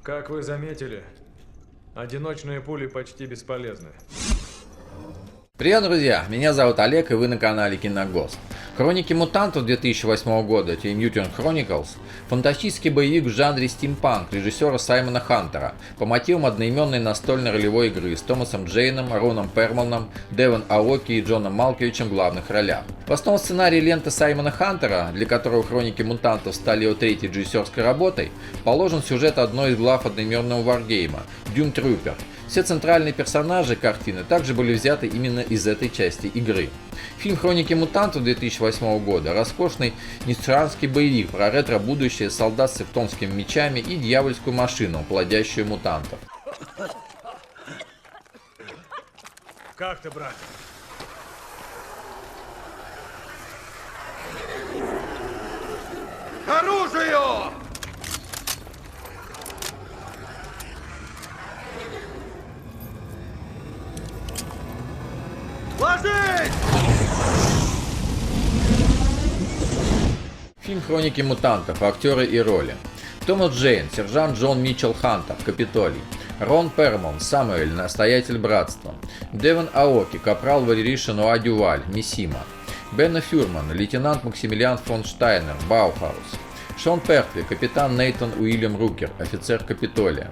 Как вы заметили, одиночные пули почти бесполезны. Привет, друзья! Меня зовут Олег, и вы на канале Киногост. Хроники мутантов 2008 года Teen Mutant Chronicles – фантастический боевик в жанре стимпанк режиссера Саймона Хантера по мотивам одноименной настольной ролевой игры с Томасом Джейном, Роном Перлманом, Девон Аоки и Джоном Малковичем в главных ролях. В основном сценарий ленты Саймона Хантера, для которого Хроники мутантов стали его третьей режиссерской работой, положен сюжет одной из глав одноименного варгейма – Doom Trooper. Все центральные персонажи картины также были взяты именно из этой части игры. Фильм «Хроники мутантов» 2008 года – роскошный несчастный боевик про ретро-будущее, солдат с тевтонскими мечами и дьявольскую машину, плодящую мутантов. Как ты, брат? Оружие! Ложись! Фильм «Хроники мутантов», актеры и роли. Томас Джейн, сержант Джон Митчелл Хантер, Капитолий. Рон Перлман, Самуэль, настоятель братства. Девон Аоки, капрал Валерий Шенуа Дюваль, Мисима. Бенна Фюрман, лейтенант Максимилиан фон Штайнер, Баухаус. Шон Пертли, капитан Нейтан Уильям Рукер, офицер Капитолия.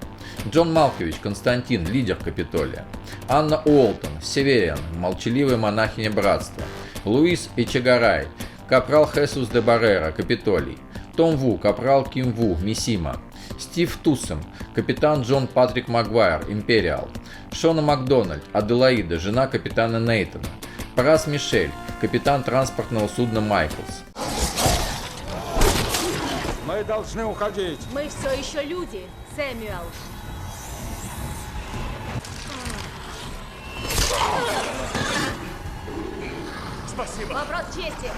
Джон Малкович, Константин, лидер Капитолия. Анна Уолтон, Севериан, молчаливая монахиня братства. Луис Эчегарай, капрал Хесус де Баррера, Капитолий. Том Ву, капрал Ким Ву, Мисима. Стив Туссем, капитан Джон Патрик Магуайр, Империал. Шона Макдональд, Аделаида, жена капитана Нейтана. Прас Мишель, капитан транспортного судна Майклс. Мы должны уходить. Мы все еще люди, Сэмюэл. Спасибо. Вопрос чести.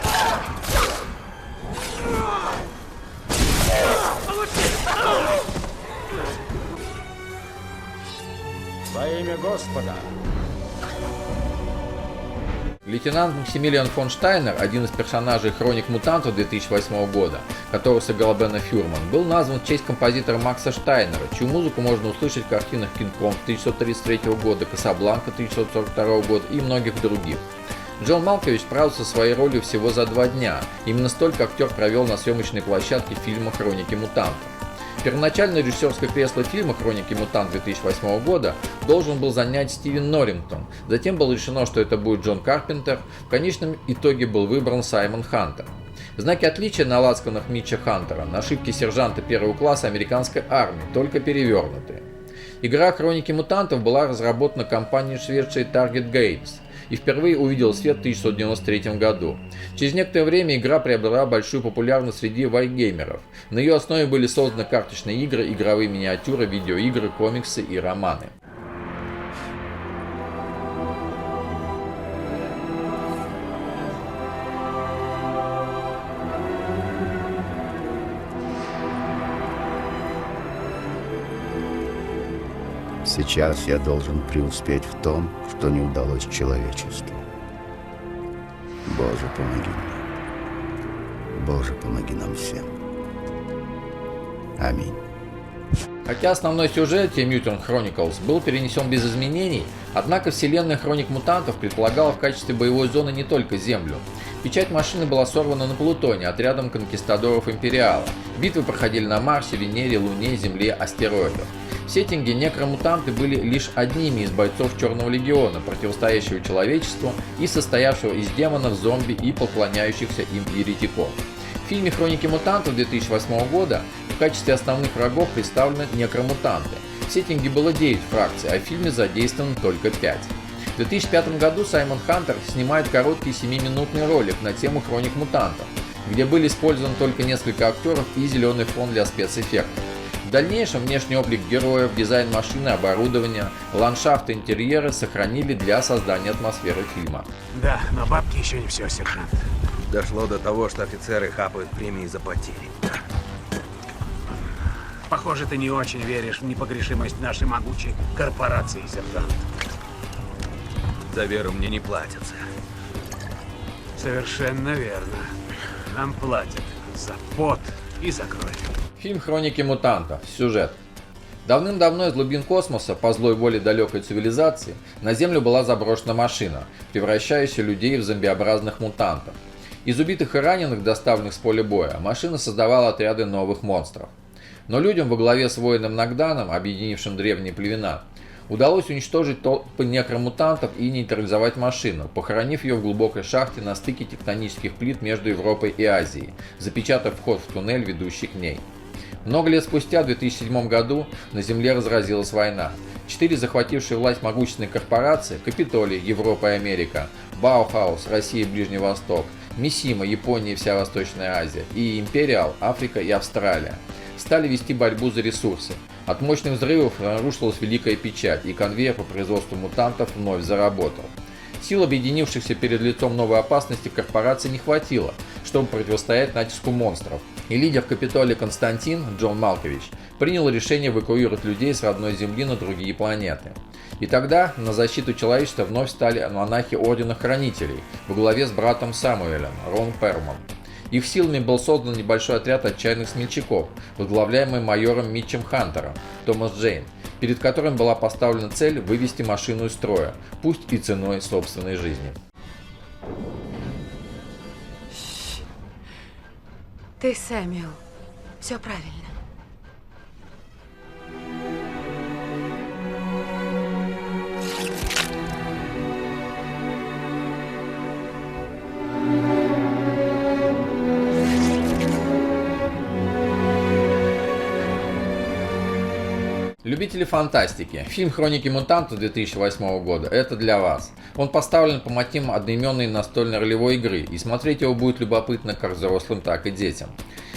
Во имя Господа. Лейтенант Максимилиан фон Штайнер, один из персонажей «Хроник мутантов» 2008 года, которого сыграл Бенна Фюрман, был назван в честь композитора Макса Штайнера, чью музыку можно услышать в картинах «Кинг-Конг» 1933 года, «Касабланка» 1942 года и многих других. Джон Малкович справился со своей ролью всего за 2 дня. Именно столько актер провел на съемочной площадке фильма «Хроники мутантов». Первоначальное режиссерское кресло фильма «Хроники мутантов» 2008 года должен был занять Стивен Норрингтон. Затем было решено, что это будет Джон Карпентер. В конечном итоге был выбран Саймон Хантер. Знаки отличия на лацканах Митча Хантера, нашивки сержанта первого класса американской армии, только перевернутые. Игра «Хроники мутантов» была разработана компанией шведской Target Games и впервые увидела свет в 1993 году. Через некоторое время игра приобрела большую популярность среди варгеймеров. На ее основе были созданы карточные игры, игровые миниатюры, видеоигры, комиксы и романы. Сейчас я должен преуспеть в том, что не удалось человечеству. Боже, помоги мне. Боже, помоги нам всем. Аминь. Хотя основной сюжет Teen Mutant Chronicles был перенесен без изменений, однако вселенная Хроник мутантов предполагала в качестве боевой зоны не только Землю. Печать машины была сорвана на Плутоне отрядом конкистадоров Империала. Битвы проходили на Марсе, Венере, Луне, Земле, астероидах. В сеттинге некромутанты были лишь одними из бойцов Черного Легиона, противостоящего человечеству и состоявшего из демонов, зомби и поклоняющихся им еретиков. В фильме «Хроники мутантов» 2008 года в качестве основных врагов представлены некромутанты. В сеттинге было 9 фракций, а в фильме задействовано только 5. В 2005 году Саймон Хантер снимает короткий 7-минутный ролик на тему «Хроник мутантов», где были использованы только несколько актеров и зеленый фон для спецэффектов. В дальнейшем внешний облик героев, дизайн машины, оборудования, ландшафт и интерьеры сохранили для создания атмосферы фильма. Да, но бабки еще не все, сержант. Дошло до того, что офицеры хапают премии за потери. Похоже, ты не очень веришь в непогрешимость нашей могучей корпорации, сержант. За веру мне не платят, сэр. Совершенно верно. Нам платят за пот и за кровь. Фильм «Хроники мутантов». Сюжет. Давным-давно из глубин космоса, по злой воле далекой цивилизации, на Землю была заброшена машина, превращающая людей в зомбиобразных мутантов. Из убитых и раненых, доставленных с поля боя, машина создавала отряды новых монстров. Но людям во главе с воином Нагданом, объединившим древние племена, удалось уничтожить толпы некромутантов и нейтрализовать машину, похоронив ее в глубокой шахте на стыке тектонических плит между Европой и Азией, запечатав вход в туннель, ведущий к ней. Много лет спустя, в 2007 году, на Земле разразилась война. 4 захватившие власть могущественные корпорации – Капитолий, Европа и Америка, Баухаус, Россия и Ближний Восток, Мисима, Япония и вся Восточная Азия, и Империал, Африка и Австралия – стали вести борьбу за ресурсы. От мощных взрывов нарушилась Великая Печать, и конвейер по производству мутантов вновь заработал. Сил, объединившихся перед лицом новой опасности, корпорации не хватило, чтобы противостоять натиску монстров. И лидер Капитолия Константин, Джон Малкович, принял решение эвакуировать людей с родной Земли на другие планеты. И тогда на защиту человечества вновь стали монахи Ордена Хранителей во главе с братом Самуэлем, Рон Перман. Их силами был создан небольшой отряд отчаянных смельчаков, возглавляемый майором Митчем Хантером, Томас Джейн, перед которым была поставлена цель вывести машину из строя, пусть и ценой собственной жизни. Ты Сэмюэл. Все правильно. Любители фантастики. Фильм «Хроники мутантов» 2008 года – это для вас. Он поставлен по мотивам одноименной настольной ролевой игры, и смотреть его будет любопытно как взрослым, так и детям.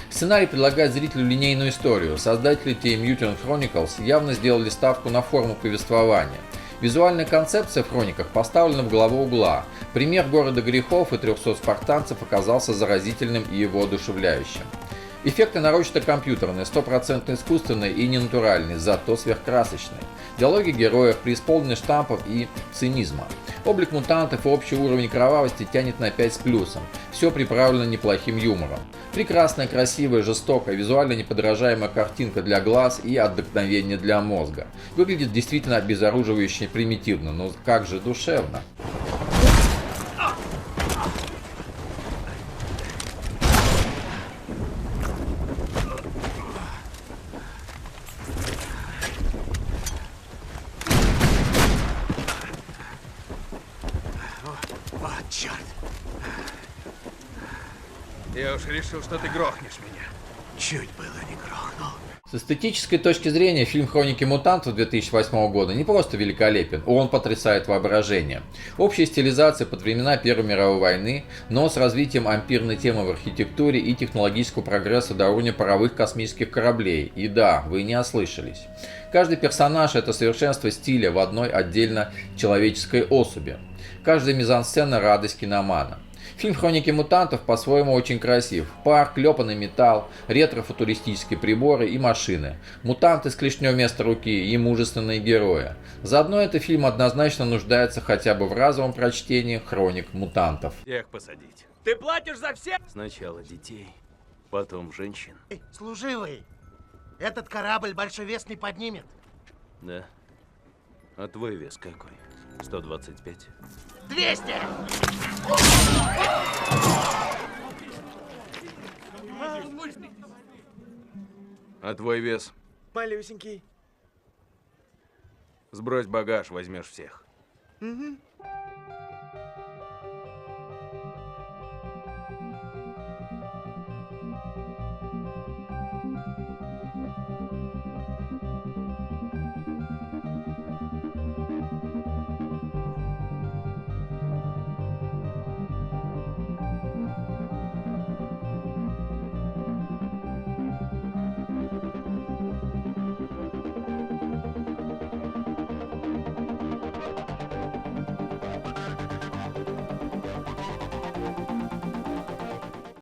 Сценарий предлагает зрителю линейную историю. Создатели Team Mutant Chronicles явно сделали ставку на форму повествования. Визуальная концепция в хрониках поставлена в главу угла. Пример города грехов и 300 спартанцев оказался заразительным и его одушевляющим. Эффекты нарочито компьютерные, 100% искусственные и ненатуральные, зато сверхкрасочные. Диалоги героев преисполнены штампов и цинизма. Облик мутантов и общий уровень кровавости тянет на 5 с плюсом. Все приправлено неплохим юмором. Прекрасная, красивая, жестокая, визуально неподражаемая картинка для глаз и отдохновение для мозга. Выглядит действительно обезоруживающе примитивно, но как же душевно. Черт! Я уж решил, что ты грохнешь меня. Чуть было не грохнул. С эстетической точки зрения фильм «Хроники мутантов» 2008 года не просто великолепен, он потрясает воображение. Общая стилизация под времена Первой мировой войны, но с развитием ампирной темы в архитектуре и технологического прогресса до уровня паровых космических кораблей. И да, вы не ослышались. Каждый персонаж – это совершенство стиля в одной отдельно человеческой особи. Каждая мизансцена – радость киномана. Фильм «Хроники мутантов» по-своему очень красив. Парк, клепанный металл, ретро-футуристические приборы и машины. Мутанты с клешней вместо руки и мужественные герои. Заодно этот фильм однозначно нуждается хотя бы в разовом прочтении «Хроник мутантов». Всех посадить. Ты платишь за всех? Сначала детей, потом женщин. Эй, служивый, этот корабль большой вес не поднимет. Да. А твой вес какой? 125? 200! А твой вес? Малюсенький. Сбрось багаж, возьмешь всех. Угу.